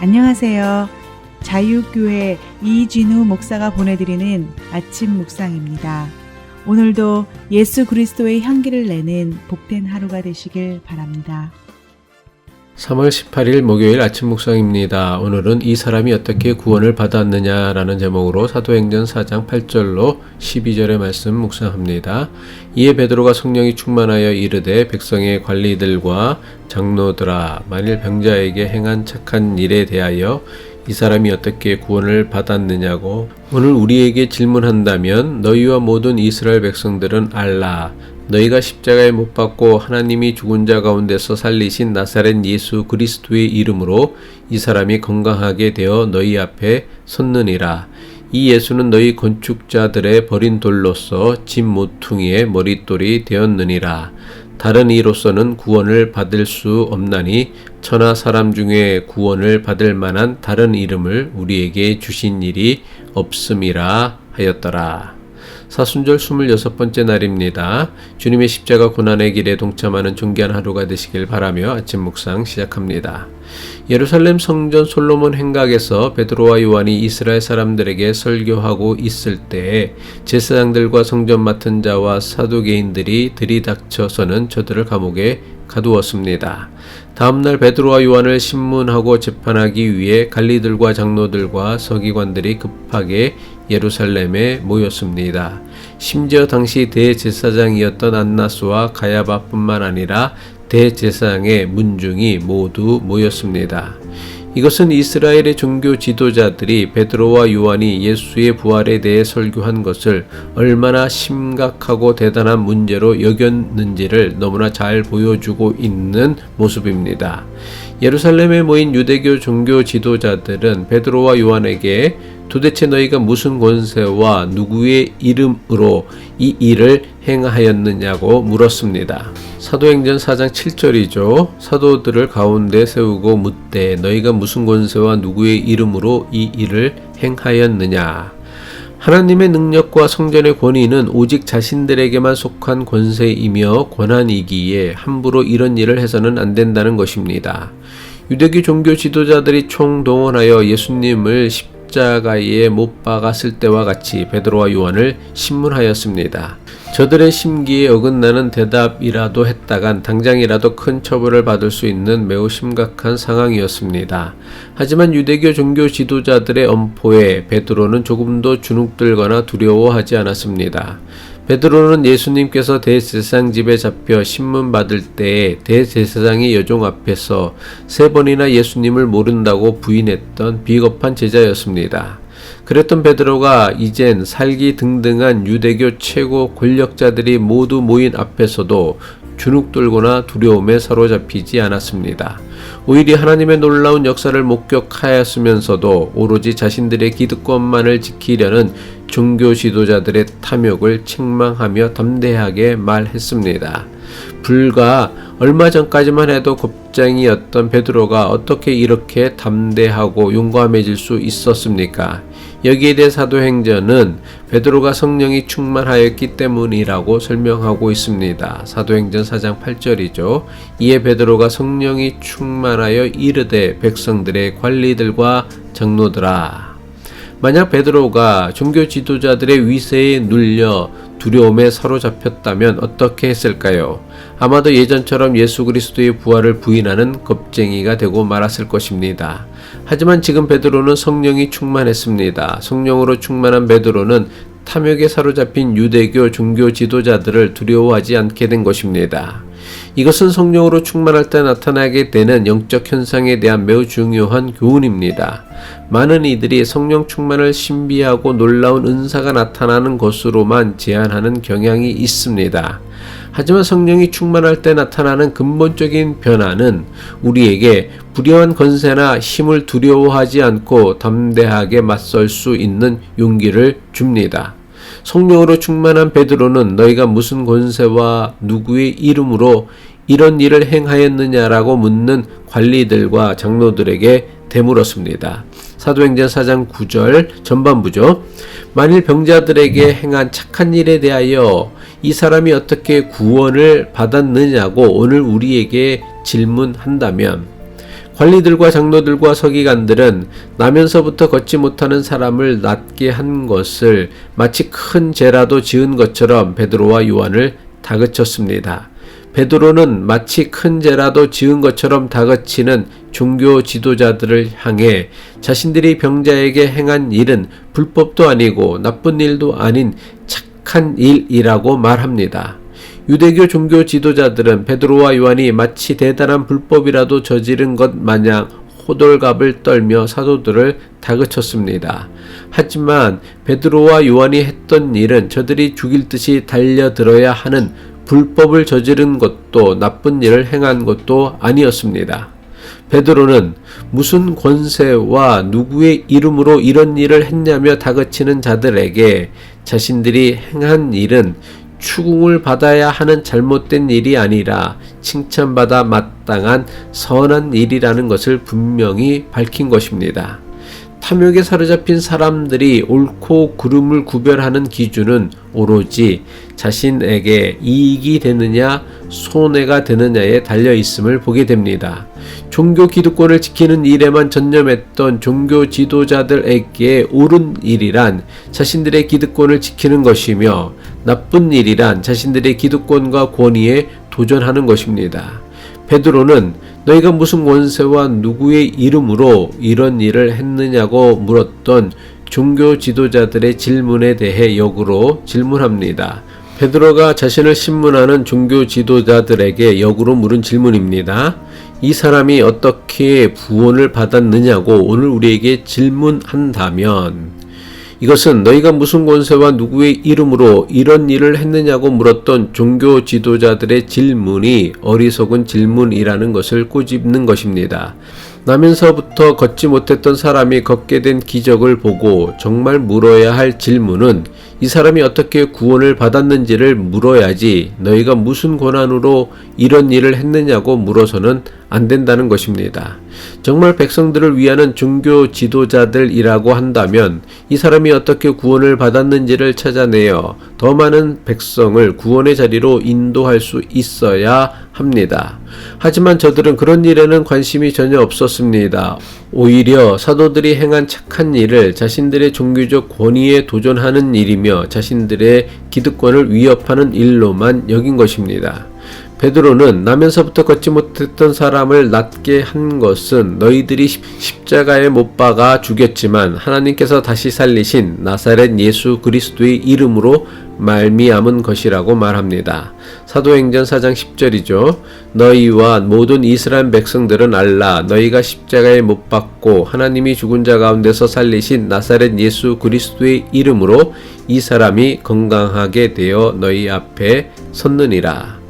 안녕하세요. 자유교회 이진우 목사가 보내드리는 아침 묵상입니다. 오늘도 예수 그리스도의 향기를 내는 복된 하루가 되시길 바랍니다. 3월 18일 목요일 아침 묵상입니다. 오늘은 이 사람이 어떻게 구원을 받았느냐라는 제목으로 사도행전 4장 8절로 12절의 말씀 묵상합니다. 이에 베드로가 성령이 충만하여 이르되 백성의 관리들과 장로들아, 만일 병자에게 행한 착한 일에 대하여 이 사람이 어떻게 구원을 받았느냐고 오늘 우리에게 질문한다면 너희와 모든 이스라엘 백성들은 알라. 너희가 십자가에 못 박고 하나님이 죽은 자 가운데서 살리신 나사렛 예수 그리스도의 이름으로 이 사람이 건강하게 되어 너희 앞에 섰느니라. 이 예수는 너희 건축자들의 버린 돌로서 집 모퉁이의 머릿돌이 되었느니라. 다른 이로서는 구원을 받을 수 없나니 천하 사람 중에 구원을 받을 만한 다른 이름을 우리에게 주신 일이 없음이라 하였더라. 사순절 26번째 날입니다. 주님의 십자가 고난의 길에 동참하는 존귀한 하루가 되시길 바라며 아침 묵상 시작합니다. 예루살렘 성전 솔로몬 행각에서 베드로와 요한이 이스라엘 사람들에게 설교하고 있을 때에 제사장들과 성전 맡은 자와 사두개인들이 들이닥쳐서는 저들을 감옥에 가두었습니다. 다음날 베드로와 요한을 신문하고 재판하기 위해 관리들과 장로들과 서기관들이 급하게 예루살렘에 모였습니다. 심지어 당시 대제사장이었던 안나스와 가야바뿐만 아니라 대제사장의 문중이 모두 모였습니다. 이것은 이스라엘의 종교 지도자들이 베드로와 요한이 예수의 부활에 대해 설교한 것을 얼마나 심각하고 대단한 문제로 여겼는지를 너무나 잘 보여주고 있는 모습입니다. 예루살렘에 모인 유대교 종교 지도자들은 베드로와 요한에게 도대체 너희가 무슨 권세와 누구의 이름으로 이 일을 행하였느냐고 물었습니다. 사도행전 4장 7절이죠. 사도들을 가운데 세우고 묻되 너희가 무슨 권세와 누구의 이름으로 이 일을 행하였느냐. 하나님의 능력과 성전의 권위는 오직 자신들에게만 속한 권세이며 권한이기에 함부로 이런 일을 해서는 안 된다는 것입니다. 유대교 종교 지도자들이 총동원하여 예수님을 십자가에 못 박았을 때와 같이 베드로와 요한을 신문하였습니다. 저들의 심기에 어긋나는 대답이라도 했다간 당장이라도 큰 처벌을 받을 수 있는 매우 심각한 상황이었습니다. 하지만 유대교 종교 지도자들의 엄포에 베드로는 조금도 주눅들거나 두려워하지 않았습니다. 베드로는 예수님께서 대제사장 집에 잡혀 신문 받을 때에 대제사장의 여종 앞에서 3번이나 예수님을 모른다고 부인했던 비겁한 제자였습니다. 그랬던 베드로가 이젠 살기 등등한 유대교 최고 권력자들이 모두 모인 앞에서도 주눅들거나 두려움에 사로잡히지 않았습니다. 오히려 하나님의 놀라운 역사를 목격하였으면서도 오로지 자신들의 기득권만을 지키려는 종교 지도자들의 탐욕을 책망하며 담대하게 말했습니다. 불과 얼마 전까지만 해도 겁쟁이였던 베드로가 어떻게 이렇게 담대하고 용감해질 수 있었습니까? 여기에 대해 사도행전은 베드로가 성령이 충만하였기 때문이라고 설명하고 있습니다. 사도행전 4장 8절이죠. 이에 베드로가 성령이 충만하여 이르되 백성들의 관리들과 장로들아. 만약 베드로가 종교 지도자들의 위세에 눌려 두려움에 사로잡혔다면 어떻게 했을까요? 아마도 예전처럼 예수 그리스도의 부활을 부인하는 겁쟁이가 되고 말았을 것입니다. 하지만 지금 베드로는 성령이 충만했습니다. 성령으로 충만한 베드로는 탐욕에 사로잡힌 유대교 종교 지도자들을 두려워하지 않게 된 것입니다. 이것은 성령으로 충만할 때 나타나게 되는 영적 현상에 대한 매우 중요한 교훈입니다. 많은 이들이 성령 충만을 신비하고 놀라운 은사가 나타나는 것으로만 제한하는 경향이 있습니다. 하지만 성령이 충만할 때 나타나는 근본적인 변화는 우리에게 불의한 권세나 힘을 두려워하지 않고 담대하게 맞설 수 있는 용기를 줍니다. 성령으로 충만한 베드로는 너희가 무슨 권세와 누구의 이름으로 이런 일을 행하였느냐라고 묻는 관리들과 장로들에게 되물었습니다. 사도행전 4장 9절 전반부죠. 만일 병자들에게 행한 착한 일에 대하여 이 사람이 어떻게 구원을 받았느냐고 오늘 우리에게 질문한다면 관리들과 장로들과 서기관들은 나면서부터 걷지 못하는 사람을 낫게 한 것을 마치 큰 죄라도 지은 것처럼 베드로와 요한을 다그쳤습니다. 베드로는 마치 큰 죄라도 지은 것처럼 다그치는 종교 지도자들을 향해 자신들이 병자에게 행한 일은 불법도 아니고 나쁜 일도 아닌 착한 일이라고 말합니다. 유대교 종교 지도자들은 베드로와 요한이 마치 대단한 불법이라도 저지른 것 마냥 호들갑을 떨며 사도들을 다그쳤습니다. 하지만 베드로와 요한이 했던 일은 저들이 죽일 듯이 달려들어야 하는 불법을 저지른 것도 나쁜 일을 행한 것도 아니었습니다. 베드로는 무슨 권세와 누구의 이름으로 이런 일을 했냐며 다그치는 자들에게 자신들이 행한 일은 추궁을 받아야 하는 잘못된 일이 아니라 칭찬받아 마땅한 선한 일이라는 것을 분명히 밝힌 것입니다. 탐욕에 사로잡힌 사람들이 옳고 그름을 구별하는 기준은 오로지 자신에게 이익이 되느냐 손해가 되느냐에 달려 있음을 보게 됩니다. 종교 기득권을 지키는 일에만 전념했던 종교 지도자들에게 옳은 일이란 자신들의 기득권을 지키는 것이며 나쁜 일이란 자신들의 기득권과 권위에 도전하는 것입니다. 베드로는 너희가 무슨 권세와 누구의 이름으로 이런 일을 했느냐고 물었던 종교 지도자들의 질문에 대해 역으로 질문합니다. 베드로가 자신을 신문하는 종교 지도자들에게 역으로 물은 질문입니다. 이 사람이 어떻게 구원을 받았느냐고 오늘 우리에게 질문한다면 이것은 너희가 무슨 권세와 누구의 이름으로 이런 일을 했느냐고 물었던 종교 지도자들의 질문이 어리석은 질문이라는 것을 꼬집는 것입니다. 나면서부터 걷지 못했던 사람이 걷게 된 기적을 보고 정말 물어야 할 질문은 이 사람이 어떻게 구원을 받았는지를 물어야지 너희가 무슨 권한으로 이런 일을 했느냐고 물어서는 안 된다는 것입니다. 정말 백성들을 위하는 종교 지도자들이라고 한다면 이 사람이 어떻게 구원을 받았는지를 찾아내어 더 많은 백성을 구원의 자리로 인도할 수 있어야 합니다. 하지만 저들은 그런 일에는 관심이 전혀 없었습니다. 오히려 사도들이 행한 착한 일을 자신들의 종교적 권위에 도전하는 일이며 자신들의 기득권을 위협하는 일로만 여긴 것입니다. 베드로는 나면서부터 걷지 못했던 사람을 낫게 한 것은 너희들이 십자가에 못 박아 죽였지만 하나님께서 다시 살리신 나사렛 예수 그리스도의 이름으로 말미암은 것이라고 말합니다. 사도행전 4장 10절이죠. 너희와 모든 이스라엘 백성들은 알라 너희가 십자가에 못 박고 하나님이 죽은 자 가운데서 살리신 나사렛 예수 그리스도의 이름으로 이 사람이 건강하게 되어 너희 앞에 섰느니라.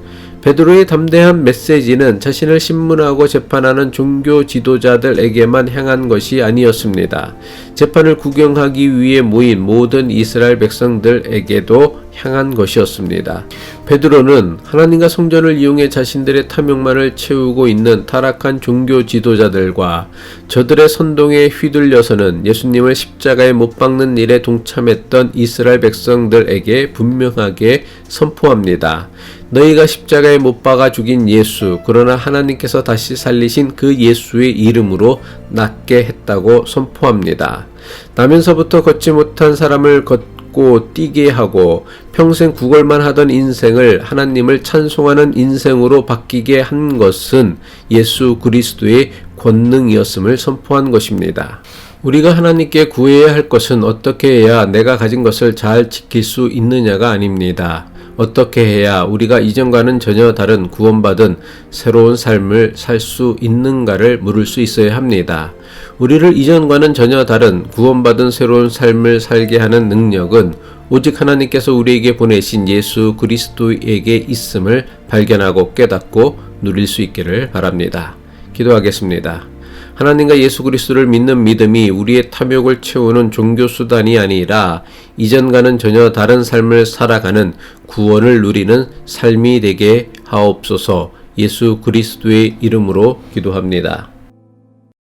베드로의 담대한 메시지는 자신을 신문하고 재판하는 종교 지도자들에게만 향한 것이 아니었습니다. 재판을 구경하기 위해 모인 모든 이스라엘 백성들에게도 향한 것이었습니다. 베드로는 하나님과 성전을 이용해 자신들의 탐욕만을 채우고 있는 타락한 종교 지도자들과 저들의 선동에 휘둘려서는 예수님을 십자가에 못 박는 일에 동참했던 이스라엘 백성들에게 분명하게 선포합니다. 너희가 십자가에 못 박아 죽인 예수, 그러나 하나님께서 다시 살리신 그 예수의 이름으로 낫게 했다고 선포합니다. 나면서부터 걷지 못한 사람을 걷고 뛰게 하고 평생 구걸만 하던 인생을 하나님을 찬송하는 인생으로 바뀌게 한 것은 예수 그리스도의 권능이었음을 선포한 것입니다. 우리가 하나님께 구해야 할 것은 어떻게 해야 내가 가진 것을 잘 지킬 수 있느냐가 아닙니다. 어떻게 해야 우리가 이전과는 전혀 다른 구원받은 새로운 삶을 살 수 있는가를 물을 수 있어야 합니다. 우리를 이전과는 전혀 다른 구원받은 새로운 삶을 살게 하는 능력은 오직 하나님께서 우리에게 보내신 예수 그리스도에게 있음을 발견하고 깨닫고 누릴 수 있기를 바랍니다. 기도하겠습니다. 하나님과 예수 그리스도를 믿는 믿음이 우리의 탐욕을 채우는 종교 수단이 아니라 이전과는 전혀 다른 삶을 살아가는 구원을 누리는 삶이 되게 하옵소서. 예수 그리스도의 이름으로 기도합니다.